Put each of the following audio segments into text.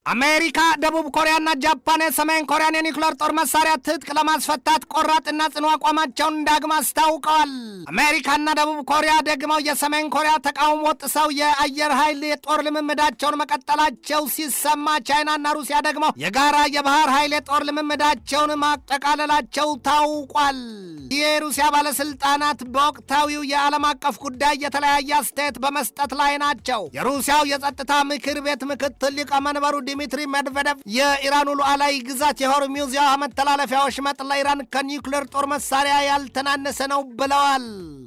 አሜሪካ ደቡብ ኮሪያና ጃፓን ሰሜን ኮሪያን የኒውክሌር ጦር መሳሪያ ትጥቅ ለማስፈታት ቆራጥና ጽኑ አቋማቸውን ዳግም አስታውቀዋል። አሜሪካና ደቡብ ኮሪያ ደግመው የሰሜን ኮሪያ ተቃውሞ ጥሰው የአየር ኃይል የጦር ልምምዳቸውን መቀጠላቸው ሲሰማ፣ ቻይናና ሩሲያ ደግሞ የጋራ የባህር ኃይል የጦር ልምምዳቸውን ማጠቃለላቸው ታውቋል። የሩሲያ ባለስልጣናት በወቅታዊው የዓለም አቀፍ ጉዳይ የተለያየ አስተያየት በመስጠት ላይ ናቸው። የሩሲያው የጸጥታ ምክር ቤት ምክትል ሊቀመንበሩ ዲሚትሪ ሜድቬዴቭ የኢራኑ ሉዓላዊ ግዛት የሆርሙዝ የውሃ መተላለፊያ ወሽመጥ ለኢራን ከኒውክሌር ጦር መሳሪያ ያልተናነሰ ነው ብለዋል።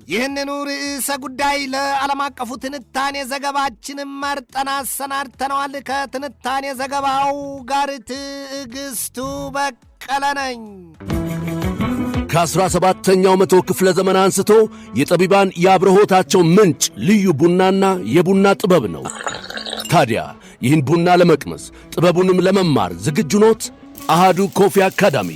ይህንኑ ርዕሰ ጉዳይ ለዓለም አቀፉ ትንታኔ ዘገባችን መርጠን አሰናድተነዋል። ከትንታኔ ዘገባው ጋር ትዕግስቱ በቀለ ነኝ። ከ17ኛው መቶ ክፍለ ዘመን አንስቶ የጠቢባን የአብርሆታቸው ምንጭ ልዩ ቡናና የቡና ጥበብ ነው። ታዲያ ይህን ቡና ለመቅመስ ጥበቡንም ለመማር ዝግጁ ኖት? አሃዱ ኮፊ አካዳሚ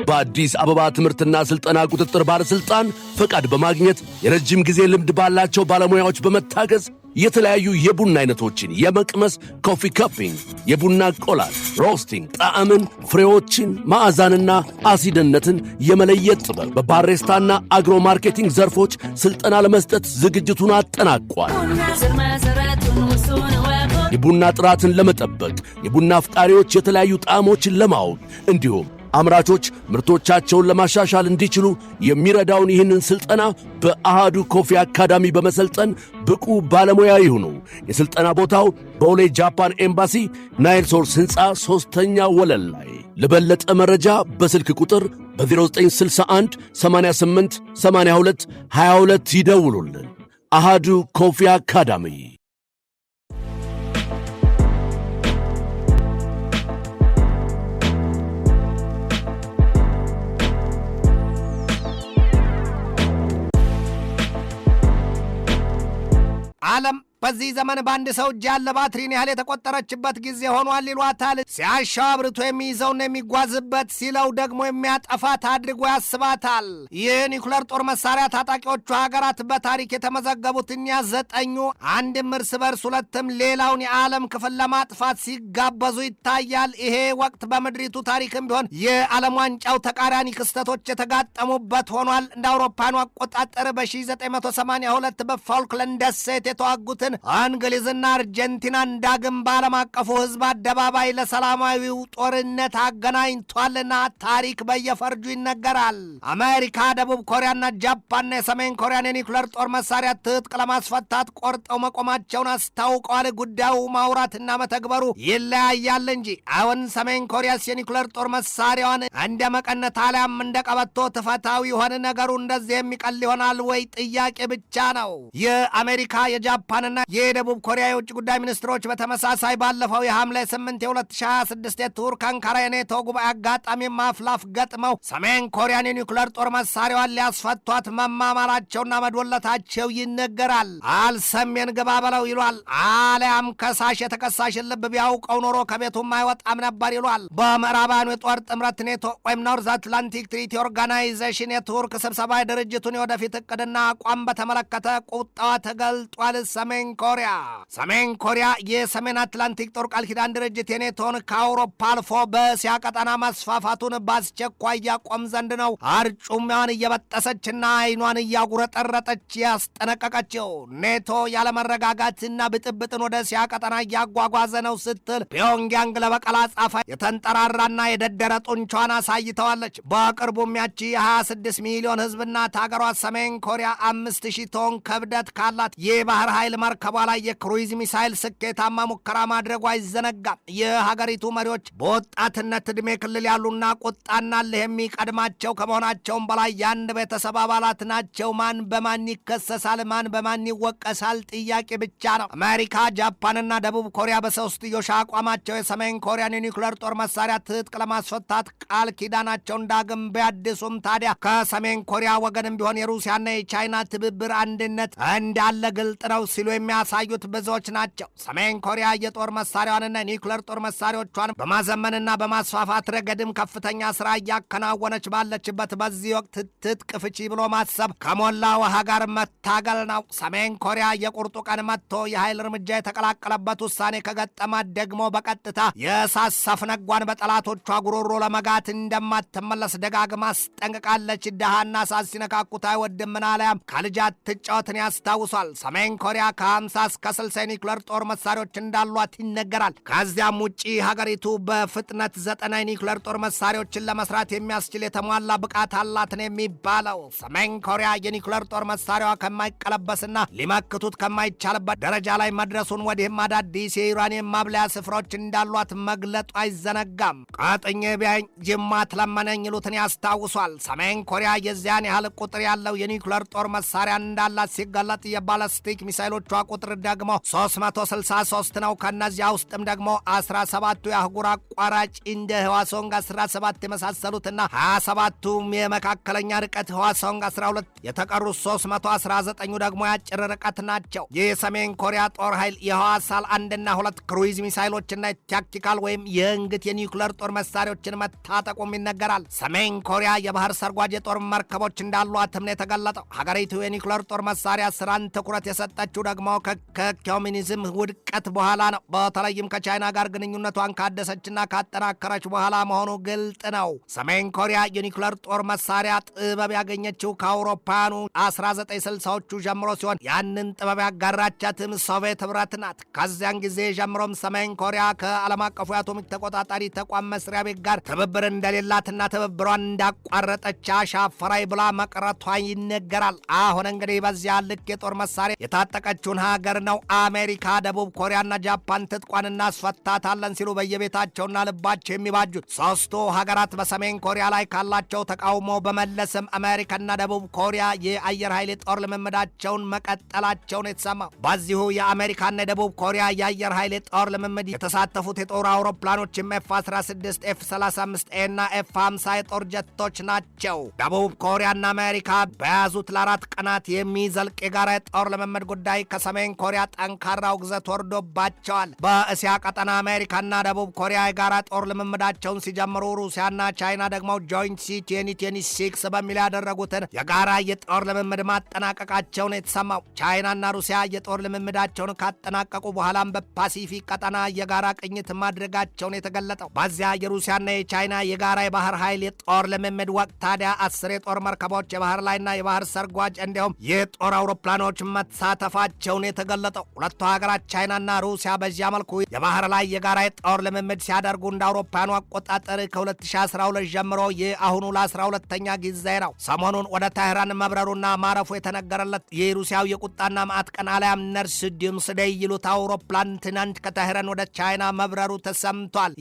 በአዲስ አበባ ትምህርትና ሥልጠና ቁጥጥር ባለሥልጣን ፈቃድ በማግኘት የረጅም ጊዜ ልምድ ባላቸው ባለሙያዎች በመታገዝ የተለያዩ የቡና አይነቶችን የመቅመስ ኮፊ ካፒንግ፣ የቡና ቆላል፣ ሮስቲንግ፣ ጣዕምን፣ ፍሬዎችን፣ ማዕዛንና አሲድነትን የመለየት ጥበብ በባሬስታና አግሮ ማርኬቲንግ ዘርፎች ሥልጠና ለመስጠት ዝግጅቱን አጠናቋል። የቡና ጥራትን ለመጠበቅ የቡና አፍቃሪዎች የተለያዩ ጣዕሞችን ለማወቅ እንዲሁም አምራቾች ምርቶቻቸውን ለማሻሻል እንዲችሉ የሚረዳውን ይህንን ሥልጠና በአሃዱ ኮፊ አካዳሚ በመሰልጠን ብቁ ባለሙያ ይሁኑ። የሥልጠና ቦታው በቦሌ ጃፓን ኤምባሲ ናይል ሶርስ ሕንፃ 3ኛ ወለል ላይ። ለበለጠ መረጃ በስልክ ቁጥር በ0961 88 82 22 ይደውሉልን። አሃዱ ኮፊ አካዳሚ። ዓለም በዚህ ዘመን በአንድ ሰው እጅ ያለ ባትሪን ያህል የተቆጠረችበት ጊዜ ሆኗል ይሏታል። ሲያሻው አብርቶ የሚይዘውና የሚጓዝበት ሲለው ደግሞ የሚያጠፋት አድርጎ ያስባታል። ይህ ኒውክሌር ጦር መሳሪያ ታጣቂዎቹ ሀገራት በታሪክ የተመዘገቡት እኛ 9 አንድም እርስ በርስ ሁለትም ሌላውን የዓለም ክፍል ለማጥፋት ሲጋበዙ ይታያል። ይሄ ወቅት በምድሪቱ ታሪክም ቢሆን የዓለም ዋንጫው ተቃራኒ ክስተቶች የተጋጠሙበት ሆኗል። እንደ አውሮፓኑ አቆጣጠር በ1982 በፎልክላንድ ደሴት የተዋጉትን እንግሊዝና አርጀንቲናን ዳግም በዓለም አቀፉ ሕዝብ አደባባይ ለሰላማዊው ጦርነት አገናኝቷልና ታሪክ በየፈርጁ ይነገራል። አሜሪካ፣ ደቡብ ኮሪያና ጃፓንና የሰሜን ኮሪያን የኒውክሌር ጦር መሳሪያ ትጥቅ ለማስፈታት ቆርጠው መቆማቸውን አስታውቀዋል። ጉዳዩ ማውራትና መተግበሩ ይለያያል እንጂ አሁን ሰሜን ኮሪያስ የኒውክሌር ጦር መሳሪያዋን እንደ መቀነት አሊያም እንደ ቀበቶ ትፈታው ይሆን? ነገሩ እንደዚህ የሚቀል ይሆናል ወይ? ጥያቄ ብቻ ነው። የአሜሪካ የጃፓንና የደቡብ ኮሪያ የውጭ ጉዳይ ሚኒስትሮች በተመሳሳይ ባለፈው የሐምሌ 8 የ2026 የቱርክ አንካራ የኔቶ ጉባኤ አጋጣሚ ማፍላፍ ገጥመው ሰሜን ኮሪያን የኒውክሌር ጦር መሳሪያዋን ሊያስፈቷት መማማራቸውና መድወለታቸው ይነገራል። አልሰሜን ግባ በለው ይሏል። አሊያም ከሳሽ የተከሳሽን ልብ ቢያውቀው ኖሮ ከቤቱም አይወጣም ነበር ይሏል። በምዕራባውያኑ የጦር ጥምረት ኔቶ ወይም ኖርዝ አትላንቲክ ትሪቲ ኦርጋናይዜሽን የቱርክ ስብሰባ የድርጅቱን የወደፊት እቅድና አቋም በተመለከተ ቁጣዋ ተገልጧል። ሰሜን ኮሪያ የሰሜን አትላንቲክ ጦር ቃል ኪዳን ድርጅት የኔቶን ከአውሮፓ አልፎ በእስያ ቀጠና መስፋፋቱን በአስቸኳይ ያቆም ዘንድ ነው አርጩማዋን እየበጠሰችና አይኗን እያጉረጠረጠች ያስጠነቀቀችው። ኔቶ ያለመረጋጋትና ብጥብጥን ወደ እስያ ቀጠና እያጓጓዘ ነው ስትል ፒዮንግያንግ ለበቀል አጻፋ የተንጠራራና የደደረ ጡንቿን አሳይተዋለች። በቅርቡም ያቺ የ26 ሚሊዮን ሕዝብና ታገሯ ሰሜን ኮሪያ 5000 ቶን ክብደት ካላት የባህር ኃይል መርከቧ ላይ የክሩይዝ ሚሳይል ስኬታማ ሙከራ ማድረጉ አይዘነጋም። የሀገሪቱ መሪዎች በወጣትነት ዕድሜ ክልል ያሉና ቁጣና እልህ የሚቀድማቸው ከመሆናቸውም በላይ የአንድ ቤተሰብ አባላት ናቸው። ማን በማን ይከሰሳል? ማን በማን ይወቀሳል? ጥያቄ ብቻ ነው። አሜሪካ፣ ጃፓንና ደቡብ ኮሪያ በሶስትዮሽ አቋማቸው የሰሜን ኮሪያን የኒውክሌር ጦር መሳሪያ ትጥቅ ለማስፈታት ቃል ኪዳናቸውን ዳግም ቢያድሱም ታዲያ ከሰሜን ኮሪያ ወገንም ቢሆን የሩሲያና የቻይና ትብብር አንድነት እንዳለ ግልጥ ነው ሲሉ የሚያሳዩት ብዙዎች ናቸው። ሰሜን ኮሪያ የጦር መሳሪያዋንና ኒውክሌር ጦር መሳሪያዎቿን በማዘመንና በማስፋፋት ረገድም ከፍተኛ ስራ እያከናወነች ባለችበት በዚህ ወቅት ትጥቅ ፍቺ ብሎ ማሰብ ከሞላ ውሃ ጋር መታገል ነው። ሰሜን ኮሪያ የቁርጡ ቀን መጥቶ የኃይል እርምጃ የተቀላቀለበት ውሳኔ ከገጠማት ደግሞ በቀጥታ የእሳት ሰፍነጓን በጠላቶቿ ጉሮሮ ለመጋት እንደማትመለስ ደጋግማ አስጠንቅቃለች። ድሃና እሳት ሲነካኩት አይወድምና አልያም ከልጅ አትጫወትን ያስታውሷል። ሰሜን ኮሪያ ከ50 እስከ 60 ኒውክሌር ጦር መሳሪያዎች እንዳሏት ይነገራል። ከዚያም ውጪ ሀገሪቱ በፍጥነት 9 ኒውክሌር ጦር መሳሪያዎችን ለመስራት የሚያስችል የተሟላ ብቃት አላት ነው የሚባለው። ሰሜን ኮሪያ የኒውክሌር ጦር መሳሪያዋ ከማይቀለበስና ሊመክቱት ከማይቻልበት ደረጃ ላይ መድረሱን ወዲህም አዳዲስ የዩራኒየም ማብለያ ስፍራዎች እንዳሏት መግለጡ አይዘነጋም። ቀጥኝ ቢያኝ ጅማት ለመነኝ ይሉትን ያስታውሷል። ሰሜን ኮሪያ የዚያን ያህል ቁጥር ያለው የኒውክሌር ጦር መሳሪያ እንዳላት ሲገለጥ የባለስቲክ ሚሳይሎቿ ቁጥር ደግሞ 363 ነው። ከነዚያ ውስጥም ደግሞ 17ቱ የአህጉር አቋራጭ እንደ ህዋሶንግ 17 የመሳሰሉትና 27ቱም የመካከለኛ ርቀት ህዋሶንግ 12 የተቀሩት 319ኙ ደግሞ ያጭር ርቀት ናቸው። የሰሜን ኮሪያ ጦር ኃይል የህዋሳል 1ና 2 ክሩይዝ ሚሳይሎችና ታክቲካል ወይም የእንግት የኒውክሌር ጦር መሳሪያዎችን መታጠቁም ይነገራል። ሰሜን ኮሪያ የባህር ሰርጓጅ የጦር መርከቦች እንዳሏትም ነው የተገለጠው። ሀገሪቱ የኒውክሌር ጦር መሳሪያ ስራን ትኩረት የሰጠችው ደግሞ ከኮሚኒዝም ውድቀት በኋላ ነው። በተለይም ከቻይና ጋር ግንኙነቷን ካደሰችና ካጠናከረች በኋላ መሆኑ ግልጥ ነው። ሰሜን ኮሪያ የኒውክሌር ጦር መሳሪያ ጥበብ ያገኘችው ከአውሮፓውያኑ 1960ዎቹ ጀምሮ ሲሆን ያንን ጥበብ ያጋራቻትም ሶቪየት ህብረት ናት። ከዚያን ጊዜ ጀምሮም ሰሜን ኮሪያ ከዓለም አቀፉ የአቶሚክ ተቆጣጣሪ ተቋም መስሪያ ቤት ጋር ትብብር እንደሌላትና ትብብሯን እንዳቋረጠች አሻፈራይ ብላ መቅረቷ ይነገራል። አሁን እንግዲህ በዚያ ልክ የጦር መሳሪያ የታጠቀችውን ሀገር ነው አሜሪካ፣ ደቡብ ኮሪያና ጃፓን ትጥቋን እናስፈታታለን ሲሉ በየቤታቸውና ልባቸው የሚባጁት። ሶስቱ ሀገራት በሰሜን ኮሪያ ላይ ካላቸው ተቃውሞ በመለስም አሜሪካና ደቡብ ኮሪያ የአየር ኃይል የጦር ልምምዳቸውን መቀጠላቸውን የተሰማው። በዚሁ የአሜሪካና የደቡብ ኮሪያ የአየር ኃይል የጦር ልምምድ የተሳተፉት የጦር አውሮፕላኖችም F-16፣ F-35A እና F-50 የጦር ጀቶች ናቸው። ደቡብ ኮሪያና አሜሪካ በያዙት ለ4 ቀናት የሚዘልቅ የጋራ የጦር ልምምድ ጉዳይ ከሰሜን ኮሪያ ጠንካራ ውግዘት ወርዶባቸዋል። በእስያ ቀጠና አሜሪካና ደቡብ ኮሪያ የጋራ ጦር ልምምዳቸውን ሲጀምሩ ሩሲያና ቻይና ደግሞ ጆይንት C-2026 በሚል ያደረጉትን የጋራ የጦር ልምምድ ማጠናቀቃቸውን የተሰማው። ቻይናና ሩሲያ የጦር ልምምዳቸውን ካጠናቀቁ በኋላም በፓሲፊክ ቀጠና የጋራ ቅኝት ማድረጋቸውን የተገለጠው። በዚያ የሩሲያና የቻይና የጋራ የባህር ኃይል የጦር ልምምድ ወቅት ታዲያ 10 የጦር መርከቦች የባህር ላይና የባህር ሰርጓጅ እንዲሁም የጦር አውሮፕላኖች መሳተፋቸውን የተገለጠው። ሁለቱ ሀገራት ቻይናና ሩሲያ በዚያ መልኩ የባህር ላይ የጋራ የጦር ልምምድ ሲያደርጉ እንደ አውሮፓውያኑ አቆጣጠር ከ2012 ጀምሮ የአሁኑ ለ12ኛ ጊዜ ነው። ሰሞኑን ወደ ታህራን መብረሩና ማረፉ የተነገረለት የሩሲያው የቁጣና ማዕት ቀን አልያም ነርስ ዶምስዴይ ይሉት አውሮፕላን ትናንት ከታህራን ወደ ቻይና መብረሩ ተሰምቷል።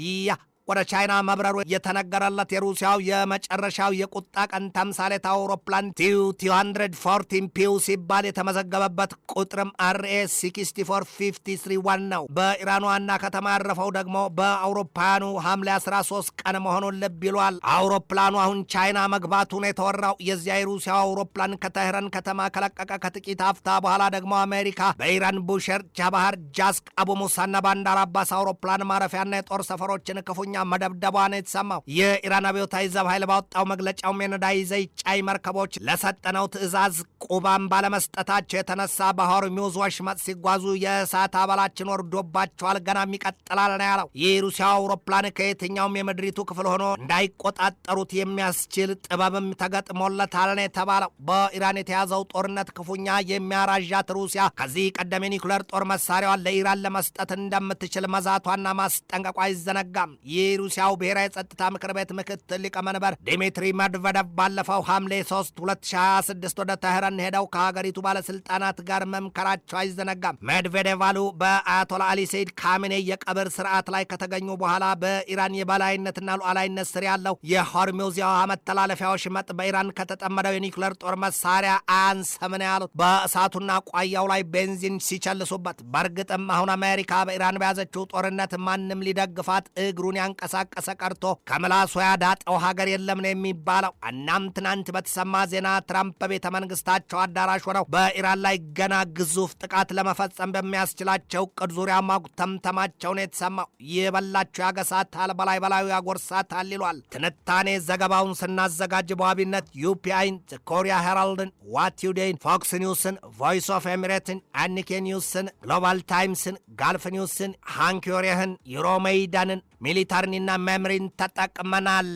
ወደ ቻይና መብረሩ የተነገረለት የሩሲያው የመጨረሻው የቁጣ ቀን ተምሳሌት አውሮፕላን Tu-214 ፒው ሲባል የተመዘገበበት ቁጥርም RS-6453 ነው። በኢራን ዋና ከተማ ያረፈው ደግሞ በአውሮፓውያኑ ሐምሌ 13 ቀን መሆኑን ልብ ይሏል። አውሮፕላኑ አሁን ቻይና መግባቱ ነው የተወራው። የዚያ የሩሲያው አውሮፕላን ከታህራን ከተማ ከለቀቀ ከጥቂት አፍታ በኋላ ደግሞ አሜሪካ በኢራን ቡሸር፣ ቻባሃር፣ ጃስክ፣ አቡ ሙሳና ባንዳር አባስ አውሮፕላን ማረፊያና የጦር ሰፈሮችን ክፉኛ መደብደቧን የተሰማው። የኢራን አብዮታዊ ዘብ ኃይል ባወጣው መግለጫውም የነዳጅ ዘይት ጫኝ መርከቦች ለሰጠነው ትዕዛዝ ቁባን ባለመስጠታቸው የተነሳ በሆርሙዝ ወሽመጥ ሲጓዙ የእሳት አባላችን ወርዶባቸዋል፣ ገናም ይቀጥላል ነው ያለው። የሩሲያው አውሮፕላን ከየትኛውም የምድሪቱ ክፍል ሆኖ እንዳይቆጣጠሩት የሚያስችል ጥበብም ተገጥሞለታል ነው የተባለው። በኢራን የተያዘው ጦርነት ክፉኛ የሚያራዣት ሩሲያ ከዚህ ቀደም የኒውክሌር ጦር መሳሪያዋን ለኢራን ለመስጠት እንደምትችል መዛቷና ማስጠንቀቋ አይዘነጋም። የሩሲያው ብሔራዊ ጸጥታ ምክር ቤት ምክትል ሊቀመንበር ዲሚትሪ ሜድቬዴቭ ባለፈው ሐምሌ 3 2026 ወደ ታህራን ሄደው ከሀገሪቱ ባለስልጣናት ጋር መምከራቸው አይዘነጋም። ሜድቬዴቭ አሉ በአያቶላ አሊ ሰይድ ካሜኔይ የቀብር ስርዓት ላይ ከተገኙ በኋላ በኢራን የበላይነትና ሉዓላዊነት ስር ያለው የሆርሙዝ የውሃ መተላለፊያ ወሽመጥ በኢራን ከተጠመደው የኒውክሌር ጦር መሳሪያ አያንስም ነው ያሉት። በእሳቱና ቋያው ላይ ቤንዚን ሲቸልሱበት። በእርግጥም አሁን አሜሪካ በኢራን በያዘችው ጦርነት ማንም ሊደግፋት እግሩን እያንቀሳቀሰ ቀርቶ ከምላሱ ያዳጠው ሀገር የለም ነው የሚባለው። እናም ትናንት በተሰማ ዜና ትራምፕ በቤተ መንግስታቸው አዳራሽ ሆነው በኢራን ላይ ገና ግዙፍ ጥቃት ለመፈጸም በሚያስችላቸው እቅድ ዙሪያ ማጉተምተማቸው ነው የተሰማው። ይበላቸው ያገሳታል፣ በላይ በላዩ ያጎርሳታል ይሏል። ትንታኔ ዘገባውን ስናዘጋጅ በዋቢነት ዩፒአይን፣ ኮሪያ ሄራልድን፣ ዋት ቱዴይን፣ ፎክስ ኒውስን፣ ቮይስ ኦፍ ኤሚሬትን፣ አኒኬ ኒውስን፣ ግሎባል ታይምስን፣ ጋልፍ ኒውስን፣ ሃንኪዮሬህን፣ ዩሮሜይዳንን፣ ሚሊታርኒና መምሪን ተጠቅመናል።